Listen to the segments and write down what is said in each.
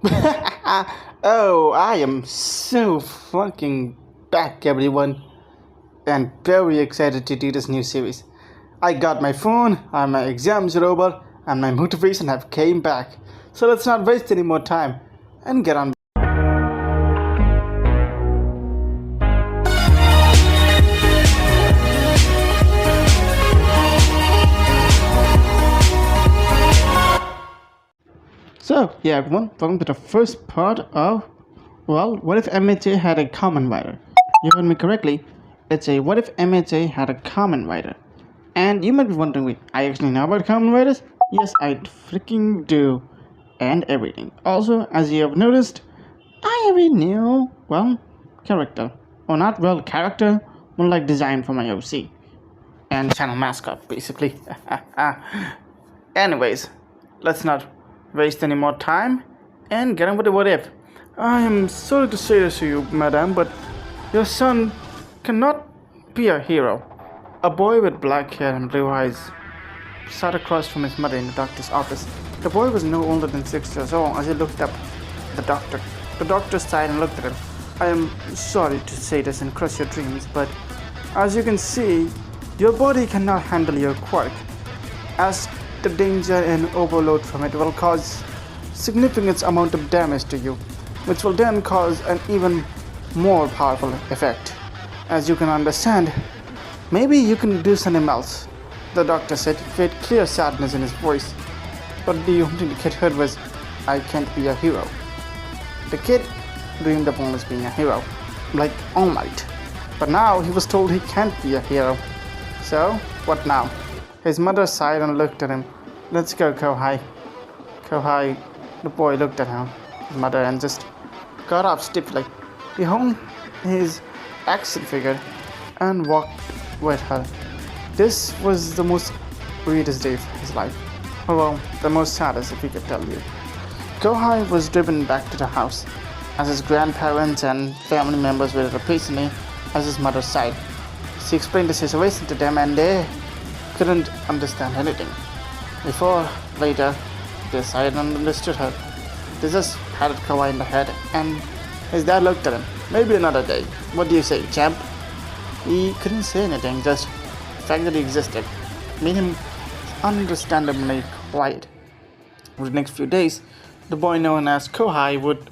Oh, I am so fucking back, everyone, and very excited to do this new series. I got my phone, and my exams are over, and my motivation have came back. So let's not waste any more time and get on. So, yeah, everyone, welcome to the first part of, well, what if MHA had a common writer? You heard me correctly. It's a what if MHA had a common writer. And you might be wondering, wait, I actually know about common writers? Yes, I freaking do. And everything. Also, as you have noticed, I have a new, well, character. Or not, well, character, more like design for my OC. And channel mascot, basically. Anyways, let's not waste any more time and get on with the what if. I am sorry to say this to you, madam, but your son cannot be a hero. A boy with black hair and blue eyes sat across from his mother in the doctor's office. The boy was no older than 6 years old as he looked up at the doctor. The doctor sighed and looked at him. I am sorry to say this and crush your dreams, but as you can see, your body cannot handle your quirk, as the danger and overload from it will cause significant amount of damage to you, which will then cause an even more powerful effect. As you can understand, maybe you can do something else, the doctor said with clear sadness in his voice. But the only the kid heard was, I can't be a hero. The kid dreamed of always being a hero, like All Might. But now he was told he can't be a hero. So, what now? His mother sighed and looked at him. Let's go, Kohai. Kohai, the boy looked at his mother and just got up stiffly. He honed his action figure and walked with her. This was the most weirdest day of his life. Or well, the most saddest, if we could tell you. Kohai was driven back to the house, as his grandparents and family members were there patiently as his mother sighed. She explained the situation to them and they couldn't understand anything. Before, later, they sighed and understood her. They just patted Kohai in the head and his dad looked at him. Maybe another day. What do you say, champ? He couldn't say anything, just the fact that he existed made him understandably quiet. For the next few days, the boy known as Kohai would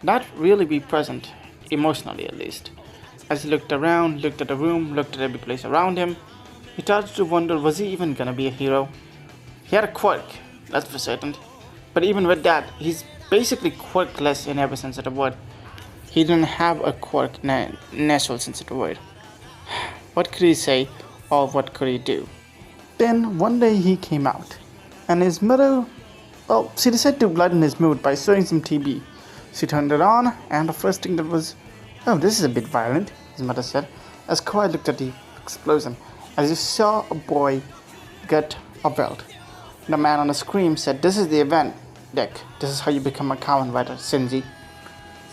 not really be present, emotionally at least. As he looked around, looked at the room, looked at every place around him, he started to wonder, was he even gonna be a hero? He had a quirk, that's for certain. But even with that, he's basically quirkless in every sense of the word. He didn't have a quirk in a natural sense of the word. What could he say, or what could he do? Then one day he came out, and his mother, well, she decided to lighten his mood by showing some TV. She turned it on, and the first thing that was, oh, this is a bit violent, his mother said, as Kohai looked at the explosion, as he saw a boy get a belt. The man on the screen said, this is the event deck. This is how you become a Kamen writer, Shinji.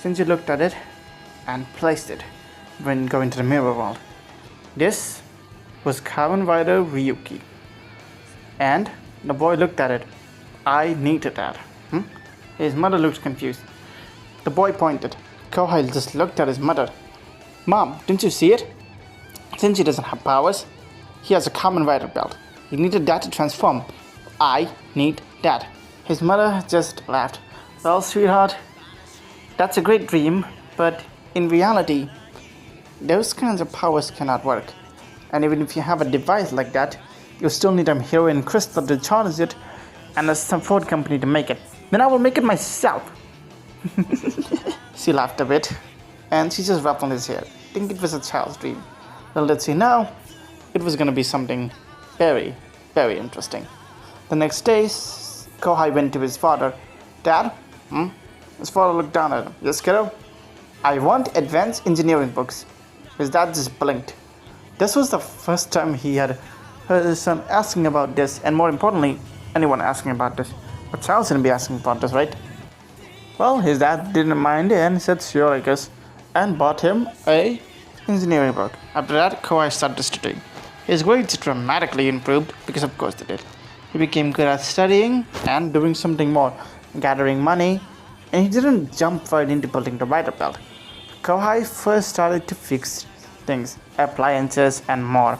Shinji looked at it and placed it when going to the mirror world. This was Kamen writer Ryuki. And the boy looked at it. I needed that. His mother looked confused. The boy pointed. Kohai just looked at his mother. Mom, didn't you see it? Shinji doesn't have powers. He has a Kamen writer belt. He needed that to transform. I need that. His mother just laughed. Well, sweetheart, that's a great dream, but in reality, those kinds of powers cannot work. And even if you have a device like that, you still need a heroin crystal to charge it and a support company to make it. Then I will make it myself. She laughed a bit, and she just ruffled his hair. I think it was a child's dream. Well, let's see now. It was gonna be something very, very interesting. The next day, Kohai went to his father. Dad? His father looked down at him. Yes, kiddo? I want advanced engineering books. His dad just blinked. This was the first time he had heard his son asking about this, and more importantly, anyone asking about this. A child's gonna be asking about this, right? Well, his dad didn't mind and said sure, I guess, and bought him a engineering book. After that, Kohai started studying. His grades dramatically improved because of course they did. He became good at studying and doing something more, gathering money and he didn't jump right into building the writer belt. Kawhi first started to fix things, appliances, and more,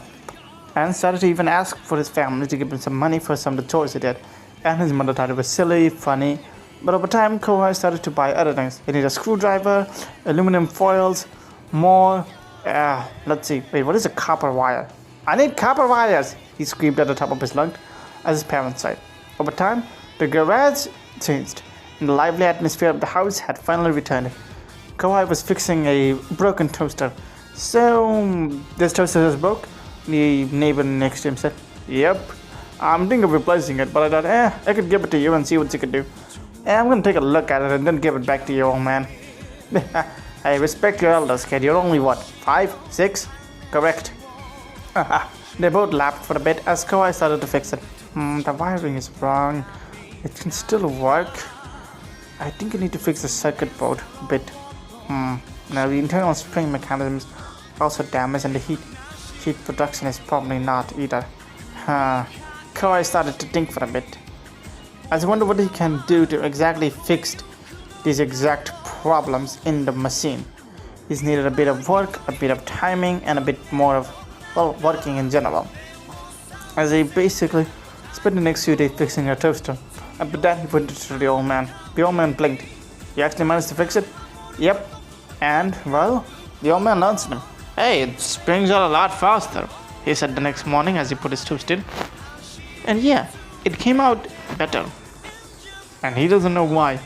and started to even ask for his family to give him some money for some of the chores he did. And his mother thought it was silly, funny, but over time, Kawhi started to buy other things. He needed a screwdriver, aluminum foils, more. Let's see. Wait, what is a copper wire? I need copper wires! He screamed at the top of his lungs as his parents said. Over time, the garage changed, and the lively atmosphere of the house had finally returned. Kawhi was fixing a broken toaster. So, this toaster is broke? The neighbor next to him said, "Yep, I'm thinking of replacing it, but I thought, I could give it to you and see what you could do. I'm gonna take a look at it and then give it back to you, old man." Hey, respect your elders, kid. You're only what, 5, 6? Correct. They both laughed for a bit as Kawhi started to fix it. The wiring is wrong. It can still work. I think I need to fix the circuit board a bit. Now the internal spring mechanism is also damaged and the heat production is probably not either. Kawhi started to think for a bit. I wonder what he can do to exactly fix these exact problems in the machine. He's needed a bit of work, a bit of timing, and a bit more of, working in general. As he basically spent the next few days fixing a toaster. But then he put it to the old man. The old man blinked. "You actually managed to fix it?" "Yep." And, the old man answered him. "Hey, it springs out a lot faster," he said the next morning as he put his toast in. And yeah, it came out better. And he doesn't know why.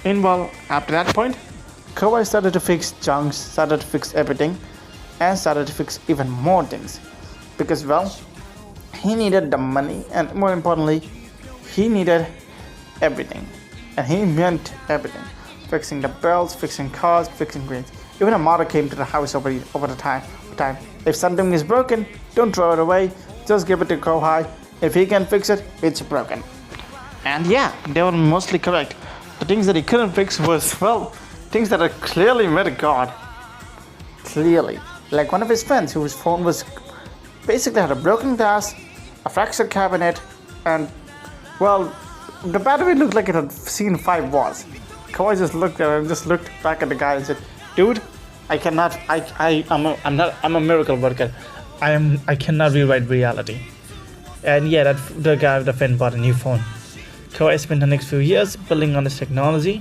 And after that point, Kawhi started to fix junks, started to fix everything, and started to fix even more things. Because, he needed the money, and more importantly, he needed everything. And he meant everything. Fixing the belts, fixing cars, fixing greens. Even a model came to the house over the time. If something is broken, don't throw it away. Just give it to Kawhi. If he can fix it, it's broken. And yeah, they were mostly correct. The things that he couldn't fix was, things that are clearly met God. Clearly. Like one of his friends whose phone was basically had a broken glass, a fractured cabinet, and, the battery looked like it had seen 5 wars. Kawhi just looked at it and just looked back at the guy and said, "Dude, I cannot, I'm a miracle worker. I cannot rewrite reality." And yeah, the guy with the friend bought a new phone. Kawhi spent the next few years building on his technology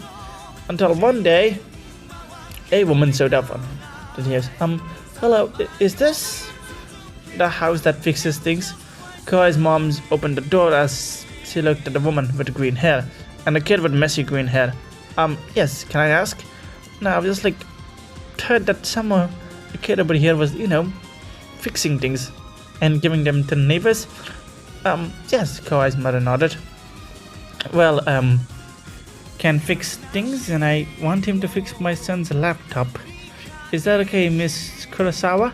until one day a woman showed up on him. Then he asked, "Hello, is this the house that fixes things?" Kawhi's mom opened the door as she looked at the woman with green hair and the kid with messy green hair. Yes, can I ask? No, I was just heard that someone, a kid over here was, fixing things and giving them to the neighbors. Yes, Kawhi's mother nodded. Can fix things and I want him to fix my son's laptop. Is that okay, Miss Kurosawa?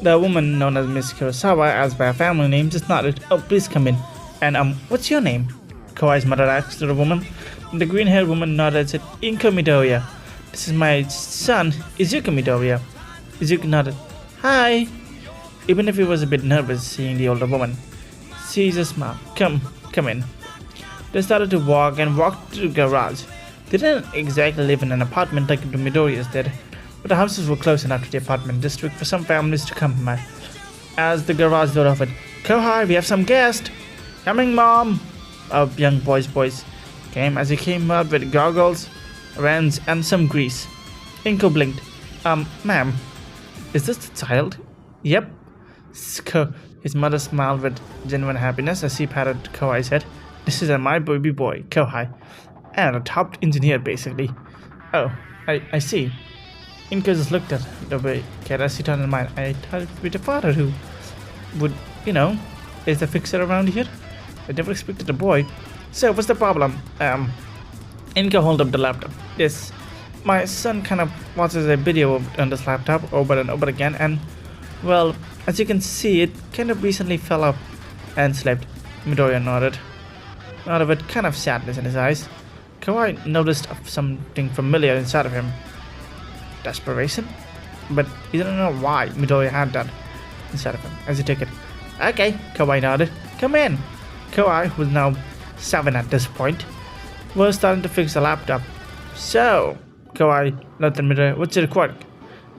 The woman known as Miss Kurosawa, as by her family name, just nodded. "Oh, please come in. And, what's your name?" Kawhi's mother asked the woman. The green-haired woman nodded and said, "Inko Midoriya. This is my son, Izuku Midoriya." Izuku nodded. "Hi." Even if he was a bit nervous seeing the older woman, she just smiled. Come in." They started to walk and walked to the garage. They didn't exactly live in an apartment like the Midoriyas did, but the houses were close enough to the apartment district for some families to come by. As the garage door opened, "Kawhi, we have some guests." "Coming, Mom." A young boy's voice came as he came out with goggles, wrench, and some grease. Inko blinked. Ma'am, is this the child?" "Yep." His mother smiled with genuine happiness as she patted Kawhi's head. "This is my baby boy, Kawhi, and a top engineer, basically." "Oh, I see." Inko just looked at the way kid as he turned in mind. "I thought it would be the father who would, is the fixer around here. I never expected a boy. So, what's the problem?" Inko held up the laptop. "Yes, my son kind of watches a video on this laptop over and over again, and, as you can see, it kind of recently fell up and slept." Midoriya nodded. Out of it, kind of sadness in his eyes. Kawhi noticed something familiar inside of him. Desperation? But he didn't know why Midoriya had that inside of him as he took it. "Okay," Kawhi nodded. "Come in." Kawhi, who was now 7 at this point, was starting to fix the laptop. So, Kawaii looked at Midoriya. What's your quirk?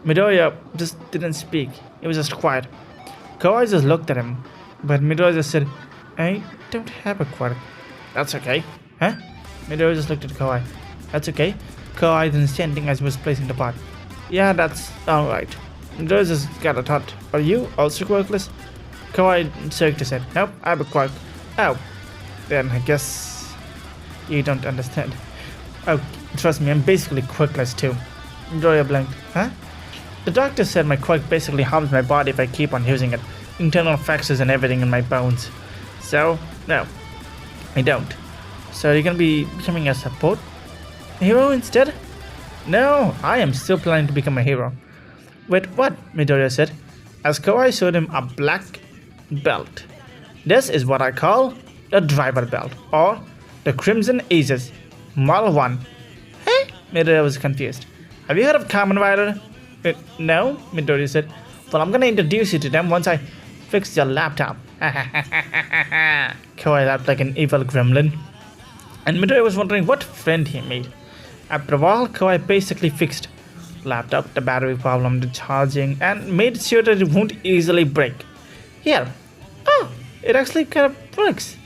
Midoriya just didn't speak. He was just quiet. Kawaii just looked at him, but Midoriya just said, I don't have a quirk. That's okay. Huh? Midoriya just looked at Kawaii. That's okay. Kawaii then standing as he was placing the pot. Yeah, that's alright. Midoriya just got a thought. Are you also quirkless? Kawaii shook his head. Nope, I have a quirk. Oh. Then I guess you don't understand. Oh, trust me, I'm basically quirkless too. Midoriya blinked. Huh? The doctor said my quirk basically harms my body if I keep on using it. Internal fractures and everything in my bones. So, no, I don't. So you're gonna be becoming a support hero instead? No, I am still planning to become a hero. Wait, what? Midoriya said, as Kawaii showed him a black belt. This is what I call the driver belt, or the Crimson Aegis, Model 1. Hey? Midoriya was confused. Have you heard of Kamen Rider? No, Midoriya said. Well, I'm gonna introduce you to them once I fix your laptop. Kawaii laughed like an evil gremlin. And Midoriya was wondering what friend he made. After all, Kawaii basically fixed laptop, the battery problem, the charging, and made sure that it won't easily break. Here. Oh, it actually kind of works,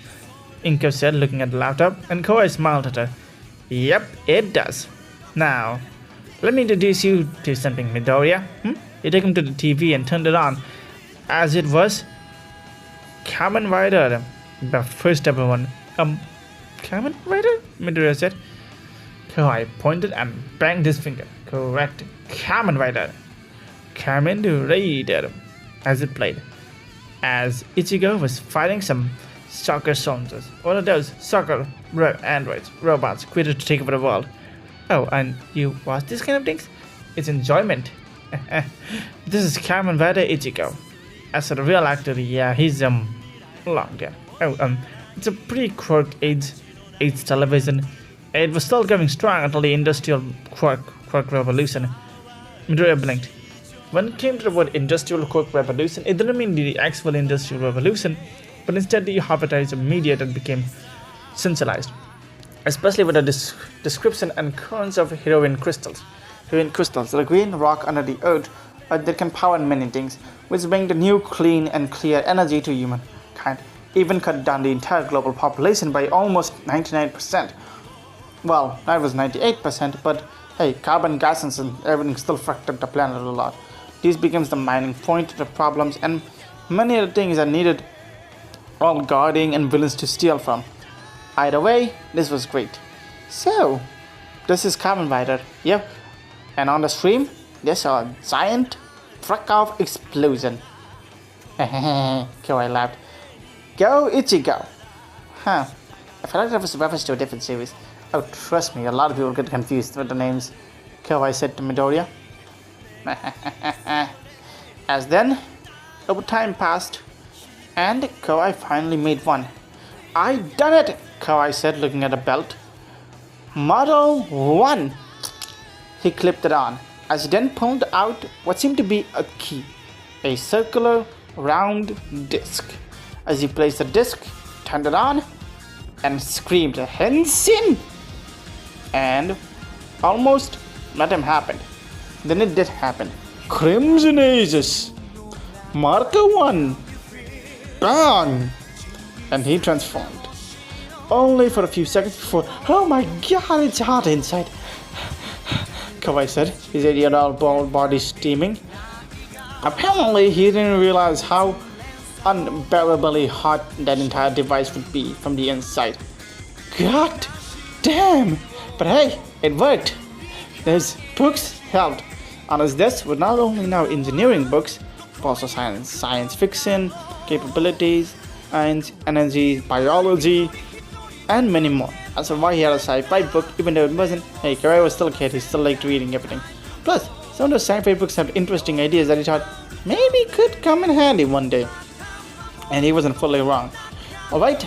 Inko said, looking at the laptop, and Kawaii smiled at her. Yep, it does. Now, let me introduce you to something, Midoriya. He took him to the TV and turned it on, as it was Kamen Rider, the first ever one. Kamen Rider? Midoriya said. Kawaii pointed and banged his finger. Correct. Kamen Rider. Kamen Rider, as it played. As Ichigo was fighting some soccer soldiers. One of those soccer androids, robots, created to take over the world. Oh, and you watch these kind of things? It's enjoyment. This is Kamen Rider Ichigo. As for the real actor, yeah, he's long there. Oh, it's a pretty quirk age television. It was still going strong until the industrial quirk revolution. Midoriya blinked. When it came to the word industrial quirk revolution, it didn't mean the actual industrial revolution, but instead the hypothesized media that became centralized, especially with the description and currents of heroin crystals. Heroin crystals, the green rock under the earth that can power many things, which bring the new clean and clear energy to humankind, even cut down the entire global population by almost 99%. Well, that was 98%, but hey, carbon gases and everything still affected the planet a lot. This becomes the mining point, the problems, and many other things that needed all guarding and villains to steal from. Either way, this was great. So, this is Kamen Rider, yep. And on the stream, there's a giant fuck-off explosion. Kawaii laughed. Go Ichigo! Huh, I felt like that was a reference to a different series. Oh, trust me, a lot of people get confused with the names, Kawaii said to Midoriya. As then, over time passed, and Kawaii finally made one. I done it, Kawaii said, looking at the belt. Model 1. He clipped it on, as he then pulled out what seemed to be a key, a circular, round disc. As he placed the disc, turned it on, and screamed, Henshin! And almost nothing happened. Then it did happen. Crimson Aegis! Marker 1! Bang! And he transformed. Only for a few seconds before, oh my god, it's hot inside, Kawaii said, his 8-year-old bald body steaming. Apparently, he didn't realize how unbearably hot that entire device would be from the inside. God damn! But hey, it worked. Those books helped. On his desk were not only now engineering books, but also science fiction, capabilities, and energy, biology, and many more. As for why he had a sci-fi book, even though it wasn't, hey, Kawaii was still a kid, he still liked reading everything. Plus, some of those sci-fi books have interesting ideas that he thought maybe could come in handy one day. And he wasn't fully wrong. Alright,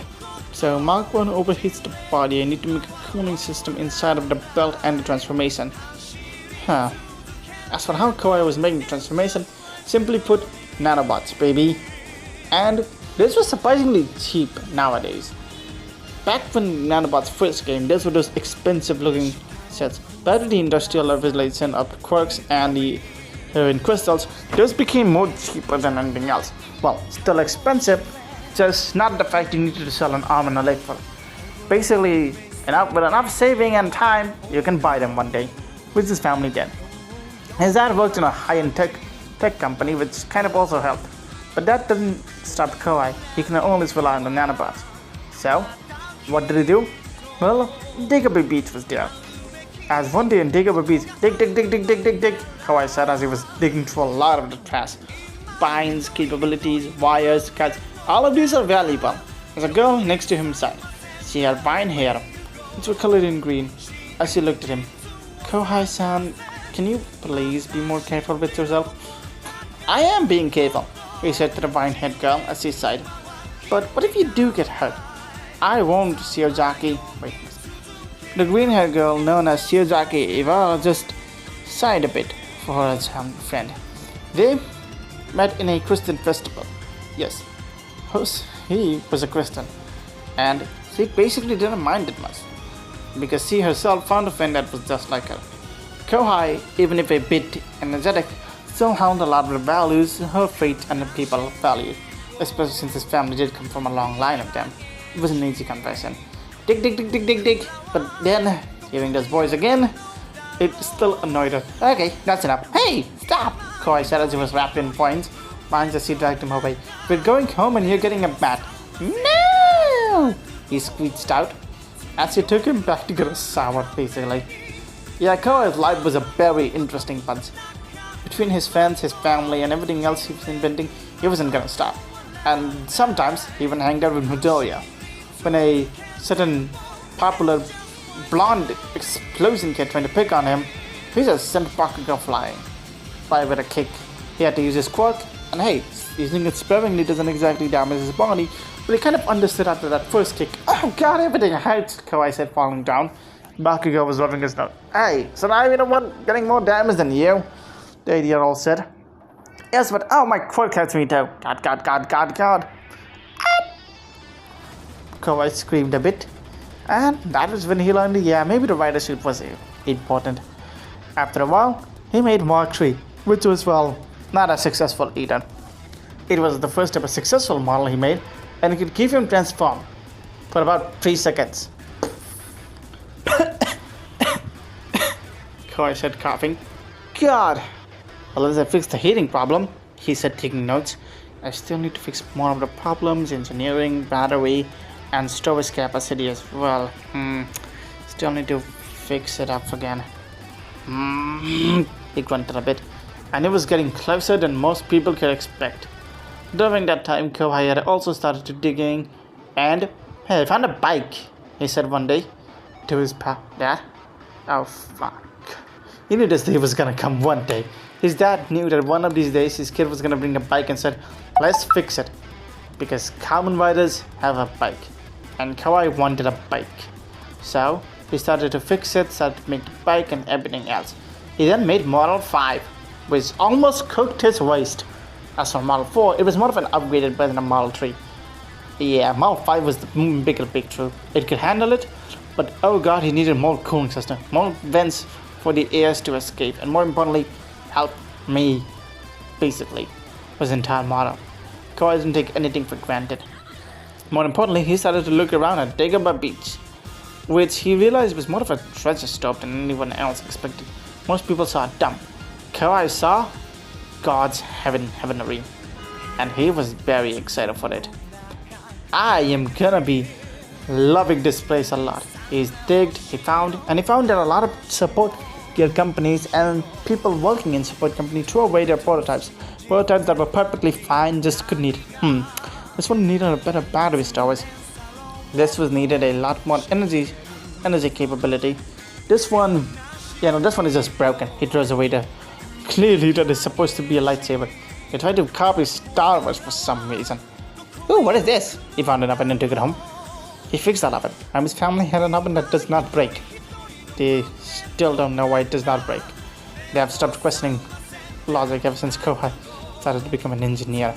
so Mark 1 overheats the body. I need to make a cooling system inside of the belt and the transformation. Huh. As for how Kawaii was making the transformation, simply put, nanobots, baby. And this was surprisingly cheap nowadays. Back when nanobots first came, these were those expensive looking sets. But the industrial revelation of quirks and the in crystals, those became more cheaper than anything else. Well, still expensive, just not the fact you needed to sell an arm and a leg for. Basically, with enough saving and time, you can buy them one day, which his family did. His dad worked in a high-end tech company, which kind of also helped. But that doesn't stop Kohai. He can always rely on the nanobots. So, what did he do? Well, Diggerby Beach was there. As one day in Diggerby Beach, dig, Kohai said as he was digging through a lot of the trash. Pines, capabilities, wires, cuts, all of these are valuable. There's a girl next to him side. She had fine hair, which were colored in green. As she looked at him, Kohai-san, can you please be more careful with yourself? I am being careful, he said to the vine-haired girl as she sighed. But what if you do get hurt? I won't, Shiozaki. Wait. The green-haired girl, known as Shiozaki Iwara, just sighed a bit for her friend. They met in a Christian festival. Yes, he was a Christian, and she basically didn't mind it much, because she herself found a friend that was just like her. Kohai, even if a bit energetic, still held a lot of the values her faith and the people valued, especially since his family did come from a long line of them. It was an easy confession. Dig. But then, hearing those boys again, it still annoyed her. Okay, that's enough. Hey, stop! Kohai said as he was wrapped in points. Minds as she dragged him away. We're going home and you're getting a bat. No! He screeched out as she took him back to get a shower, basically. Yeah, Kohai's life was a very interesting bunch. Between his friends, his family, and everything else he was inventing, he wasn't gonna stop. And sometimes he even hanged out with Midoriya. When a certain popular blonde explosion kid trying to pick on him, he just sent Bakugo flying by with a kick. He had to use his quirk, and hey, using it sparingly doesn't exactly damage his body, but he kind of understood after that first kick. Oh god, everything hurts, Kohai said, falling down. Bakugo was rubbing his nose. Hey, so now you know what? Getting more damage than you, the 8-year-old said. Yes, but oh, my quirk hurts me too. God. Kohai screamed a bit, and that was when he learned maybe the rider suit was important. After a while, he made Mark III, which was, well, not as successful either. It was the first ever successful model he made, and it could keep him transformed for about 3 seconds. Kohai said, coughing. God! Well, as I fixed the heating problem, he said, taking notes, I still need to fix more of the problems, engineering, battery, and storage capacity as well. Still need to fix it up again. He grunted a bit, and it was getting closer than most people could expect. During that time, Kohai had also started to digging, and hey, I found a bike, he said one day to his dad. Oh fuck. He knew this day was gonna come one day. His dad knew that one of these days his kid was gonna bring a bike and said, let's fix it. Because Kamen riders have a bike. And Kohai wanted a bike. So he started to fix it, started to make the bike and everything else. He then made Model 5, which almost cooked his waist. As for Model 4, it was more of an upgraded version of Model 3. Yeah, Model 5 was the bigger breakthrough. It could handle it, but oh god, he needed more cooling system, more vents for the airs to escape, and more importantly, help me, basically, was the entire model. Kohai didn't take anything for granted. More importantly, he started to look around at Dagobah Beach, which he realized was more of a treasure stop than anyone else expected. Most people saw a dump. Kohai saw God's heavenly, and he was very excited for it. I am gonna be loving this place a lot. He's digged, he found that a lot of support gear companies and people working in support companies threw away their prototypes that were perfectly fine, just could need this one needed a better battery storage. This was needed a lot more energy capability. This one is just broken. He throws away the clearly that is supposed to be a lightsaber. He tried to copy Star Wars for some reason. Ooh, what is this? He found an oven and took it home. He fixed that oven, and his family had an oven that does not break. They still don't know why it does not break. They have stopped questioning logic ever since Kohai started to become an engineer.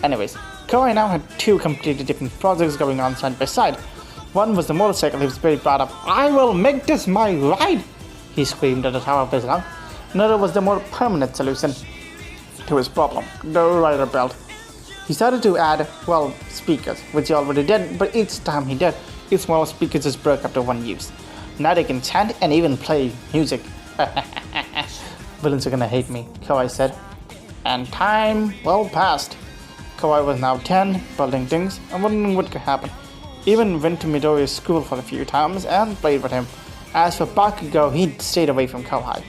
Anyways, Kohai now had 2 completely different projects going on side by side. One was the motorcycle he was very proud of. I will make this my ride! he screamed at the top of his lungs. Another was the more permanent solution to his problem, the rider belt. He started to add, well, speakers, which he already did, but each time he did, each one of speakers just broke after one use. Now they can chant and even play music. Villains are gonna hate me, Kawaii said. And time, well, passed. Kawaii was now 10, building things, and wondering what could happen. Even went to Midoriya's school for a few times and played with him. As for Bakugo, he stayed away from Kawaii,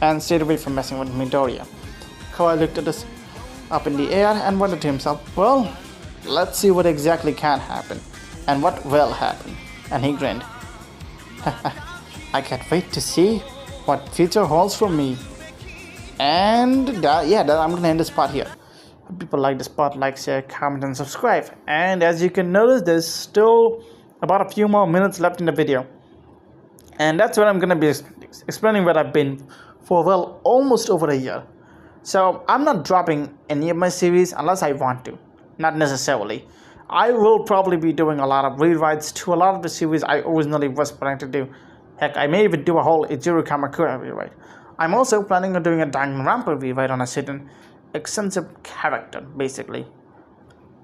and stayed away from messing with Midoriya. Kawaii looked at us up in the air and wondered to himself, well, let's see what exactly can happen, and what will happen. And he grinned. I can't wait to see what future holds for me. And I'm gonna end this part here. If people like this part, like, share, comment, and subscribe. And as you can notice, there's still about a few more minutes left in the video. And that's where I'm gonna be explaining where I've been for, well, almost over a year. So I'm not dropping any of my series unless I want to. Not necessarily. I will probably be doing a lot of rewrites to a lot of the series I originally was planning to do. Heck, I may even do a whole Ijuru Kamakura rewrite. I'm also planning on doing a Danganronpa rewrite on a certain extensive character, basically.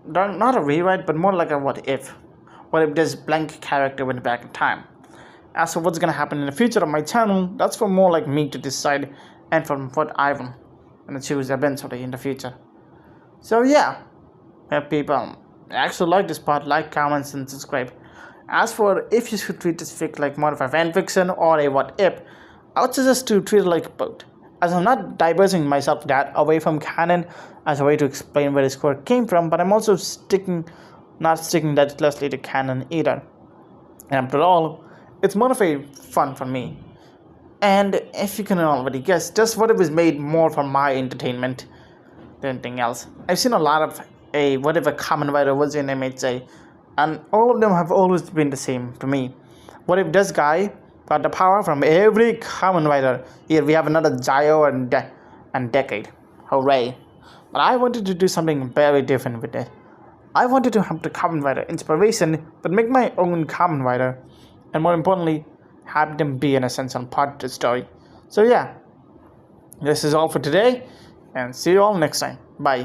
Not a rewrite, but more like a what if. What if this blank character went back in time? As for what's gonna happen in the future of my channel, that's for more like me to decide, and from what I'm gonna choose eventually in the future. So yeah, if people actually like this part, like, comment, and subscribe. As for if you should treat this fic like more of a fanfiction or a what if, I would suggest to treat it like both, as I'm not diverging myself that away from canon as a way to explain where this quirk came from, but I'm also not sticking that closely to canon either. And after all, it's more of a fun for me. And if you can already guess, just what it was made more for my entertainment than anything else. I've seen a lot of whatever Kamen writer was in MHA, and all of them have always been the same to me. What if this guy got the power from every Kamen writer? Here we have another Jayo and Decade. Hooray. But I wanted to do something very different with it. I wanted to have the Kamen writer inspiration, but make my own Kamen writer. And more importantly, have them be an essential part of the story. So yeah, this is all for today, and see you all next time. Bye.